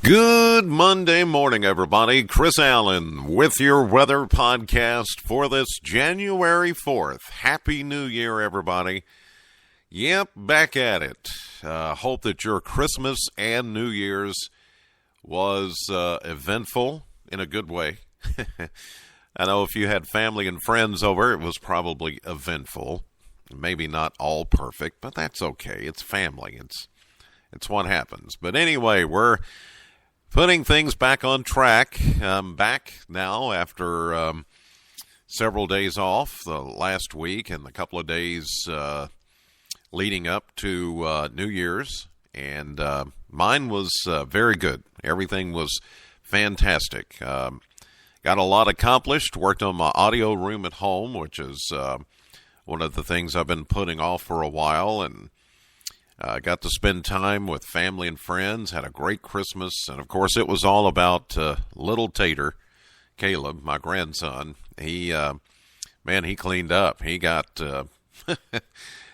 Good Monday morning, everybody. Chris Allen with your weather podcast for this January 4th. Happy New Year, everybody. Yep, back at it. Hope that your Christmas and New Year's was eventful in a good way. I know if you had family and friends over, it was probably eventful. Maybe not all perfect, but that's okay. It's family. It's what happens. But anyway, we're putting things back on track. Back now after several days off the last week and the couple of days leading up to New Year's. And mine was very good. Everything was fantastic. Got a lot accomplished. Worked on my audio room at home, which is one of the things I've been putting off for a while. And got to spend time with family and friends, had a great Christmas, and of course it was all about little Tater, Caleb, my grandson. He cleaned up. He got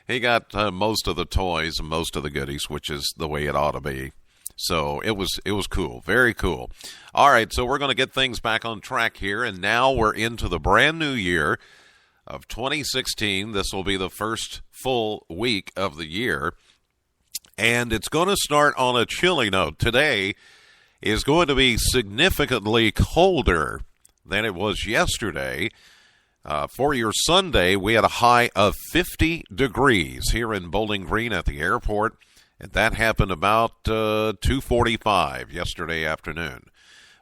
he got most of the toys and most of the goodies, which is the way it ought to be. So it was cool, very cool. All right, so we're going to get things back on track here, and now we're into the brand new year of 2016. This will be the first full week of the year. And it's going to start on a chilly note. Today is going to be significantly colder than it was yesterday. For your Sunday, we had a high of 50 degrees here in Bowling Green at the airport. And that happened about 2:45 yesterday afternoon.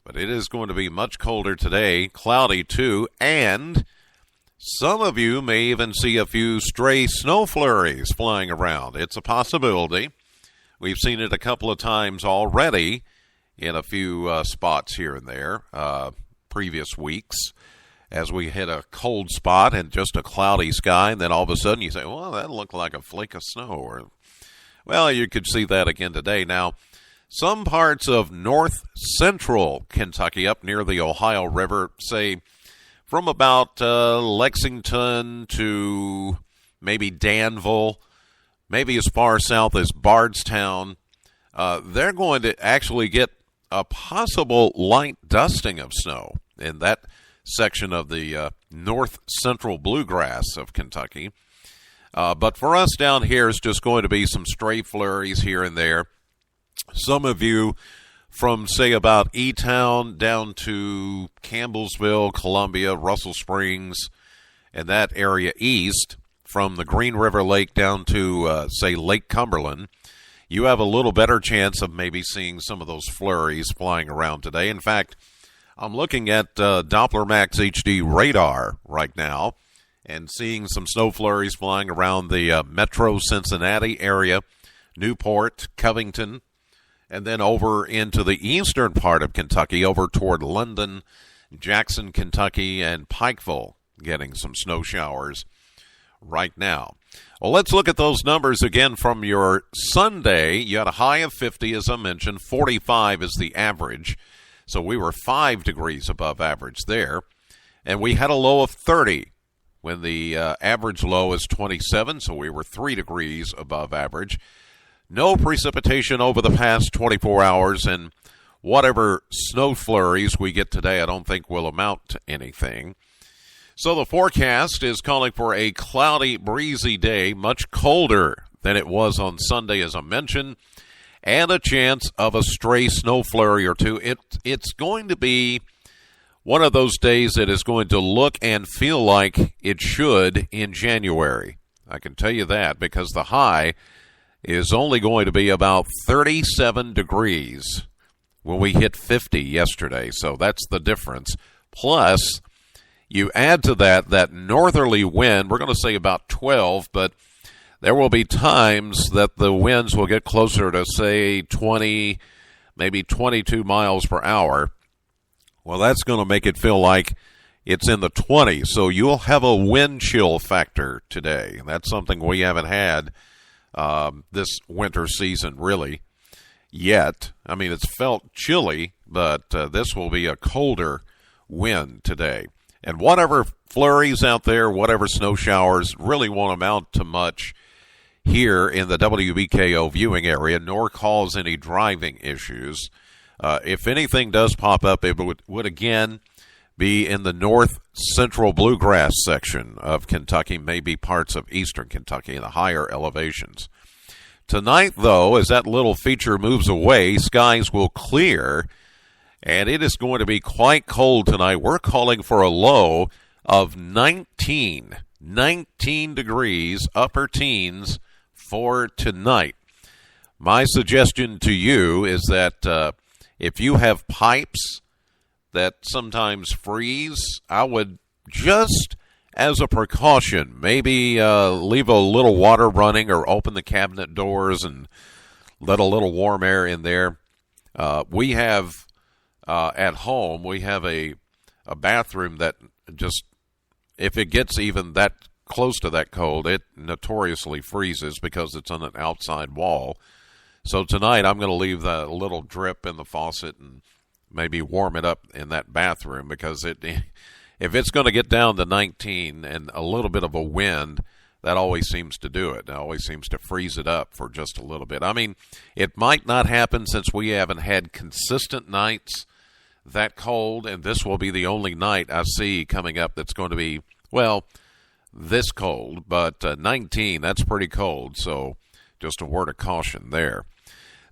But it is going to be much colder today, cloudy too, and some of you may even see a few stray snow flurries flying around. It's a possibility. We've seen it a couple of times already in a few spots here and there, previous weeks, as we hit a cold spot and just a cloudy sky, and then all of a sudden you say, well, that looked like a flake of snow. Or, well, you could see that again today. Now, some parts of north-central Kentucky, up near the Ohio River, say from about Lexington to maybe Danville, maybe as far south as Bardstown, they're going to actually get a possible light dusting of snow in that section of the north-central bluegrass of Kentucky. But for us down here, it's just going to be some stray flurries here and there. Some of you from, say, about E-Town down to Campbellsville, Columbia, Russell Springs, and that area east, from the Green River Lake down to, say, Lake Cumberland, you have a little better chance of maybe seeing some of those flurries flying around today. In fact, I'm looking at Doppler Max HD radar right now and seeing some snow flurries flying around the metro Cincinnati area, Newport, Covington, and then over into the eastern part of Kentucky, over toward London, Jackson, Kentucky, and Pikeville, getting some snow showers right now. Well, let's look at those numbers again from your Sunday. You had a high of 50, as I mentioned. 45 is the average. So we were 5 degrees above average there. And we had a low of 30 when the average low is 27. So we were 3 degrees above average. No precipitation over the past 24 hours. And whatever snow flurries we get today, I don't think will amount to anything. So the forecast is calling for a cloudy, breezy day, much colder than it was on Sunday, as I mentioned, and a chance of a stray snow flurry or two. It's going to be one of those days that is going to look and feel like it should in January. I can tell you that, because the high is only going to be about 37 degrees when we hit 50 yesterday. So that's the difference. Plus, you add to that northerly wind, we're going to say about 12, but there will be times that the winds will get closer to, say, 20, maybe 22 miles per hour. Well, that's going to make it feel like it's in the 20s. So you'll have a wind chill factor today. And that's something we haven't had this winter season, really, yet. I mean, it's felt chilly, but this will be a colder wind today. And whatever flurries out there, whatever snow showers, really won't amount to much here in the WBKO viewing area, nor cause any driving issues. If anything does pop up, it would again be in the north central bluegrass section of Kentucky, maybe parts of eastern Kentucky in the higher elevations. Tonight, though, as that little feature moves away, skies will clear, and it is going to be quite cold tonight. We're calling for a low of 19 degrees, upper teens for tonight. My suggestion to you is that if you have pipes that sometimes freeze, I would just, as a precaution, maybe leave a little water running or open the cabinet doors and let a little warm air in there. We have, at home, we have a bathroom that just, if it gets even that close to that cold, it notoriously freezes because it's on an outside wall. So tonight I'm going to leave the little drip in the faucet and maybe warm it up in that bathroom, because if it's going to get down to 19 and a little bit of a wind, that always seems to do it. It always seems to freeze it up for just a little bit. I mean, it might not happen since we haven't had consistent nights that cold, and this will be the only night I see coming up that's going to be, well, this cold, but 19, that's pretty cold, so just a word of caution there.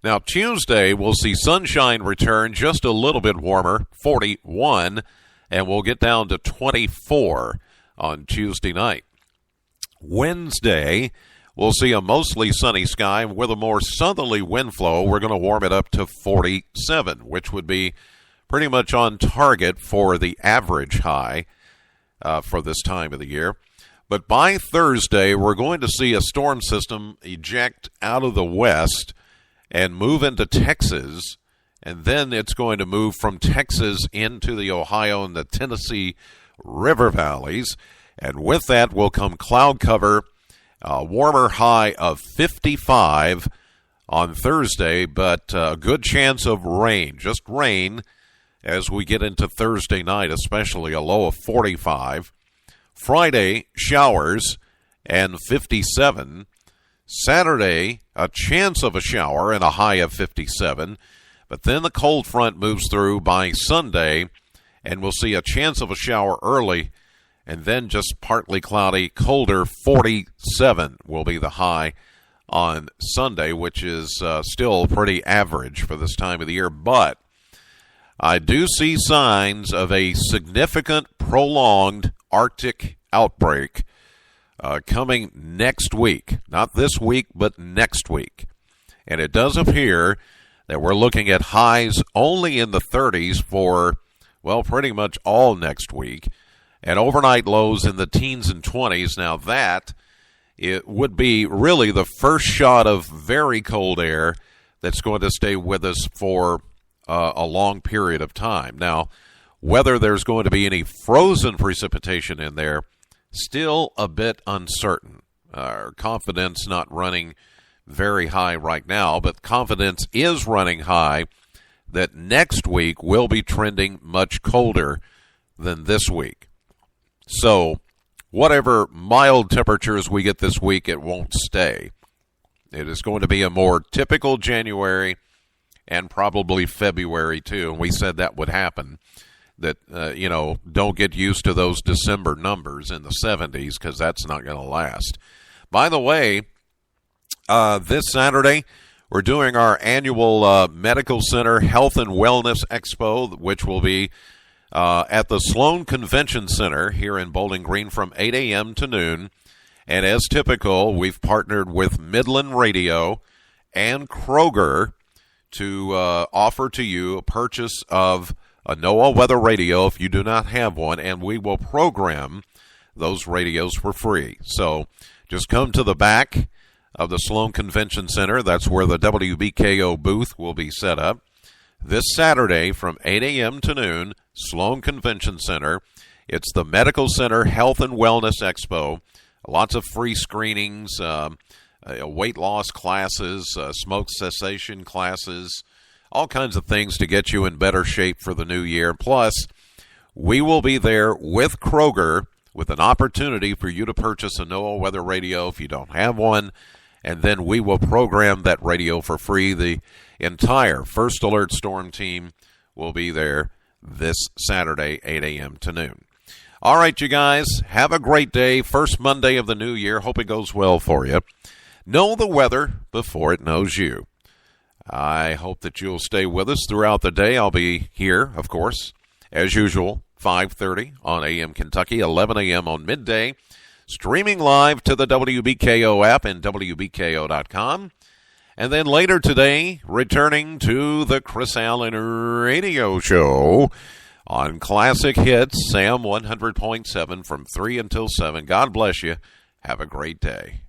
Now, Tuesday, we'll see sunshine return, just a little bit warmer, 41, and we'll get down to 24 on Tuesday night. Wednesday, we'll see a mostly sunny sky with a more southerly wind flow. We're going to warm it up to 47, which would be pretty much on target for the average high for this time of the year. But by Thursday, we're going to see a storm system eject out of the west and move into Texas, and then it's going to move from Texas into the Ohio and the Tennessee river valleys. And with that will come cloud cover, a warmer high of 55 on Thursday, but a good chance of rain, just rain, as we get into Thursday night, especially a low of 45. Friday, showers and 57. Saturday, a chance of a shower and a high of 57. But then the cold front moves through by Sunday, and we'll see a chance of a shower early, and then just partly cloudy, colder. 47 will be the high on Sunday, which is still pretty average for this time of the year. But I do see signs of a significant, prolonged Arctic outbreak coming next week. Not this week, but next week. And it does appear that we're looking at highs only in the 30s for, well, pretty much all next week, and overnight lows in the teens and 20s. Now that, it would be really the first shot of very cold air that's going to stay with us for a long period of time. Now, whether there's going to be any frozen precipitation in there, still a bit uncertain. Our confidence not running very high right now, but confidence is running high that next week will be trending much colder than this week. So, whatever mild temperatures we get this week, it won't stay. It is going to be a more typical January and probably February too. And we said that would happen. That, don't get used to those December numbers in the 70s, because that's not going to last. By the way, this Saturday, we're doing our annual Medical Center Health and Wellness Expo, which will be at the Sloan Convention Center here in Bowling Green from 8 a.m. to noon. And as typical, we've partnered with Midland Radio and Kroger to offer to you a purchase of a NOAA weather radio if you do not have one, and we will program those radios for free. So just come to the back of the Sloan Convention Center. That's where the WBKO booth will be set up. This Saturday from 8 a.m. to noon, Sloan Convention Center. It's the Medical Center Health and Wellness Expo. Lots of free screenings, weight loss classes, smoke cessation classes, all kinds of things to get you in better shape for the new year. Plus, we will be there with Kroger with an opportunity for you to purchase a NOAA weather radio if you don't have one, and then we will program that radio for free. entire First Alert Storm team will be there this Saturday, 8 a.m. to noon. All right, you guys, have a great day. First Monday of the new year. Hope it goes well for you. Know the weather before it knows you. I hope that you'll stay with us throughout the day. I'll be here, of course, as usual, 5:30 on AM Kentucky, 11 a.m. on midday, streaming live to the WBKO app and WBKO.com. And then later today, returning to the Chris Allen Radio Show on Classic Hits, Sam 100.7 from 3 until 7. God bless you. Have a great day.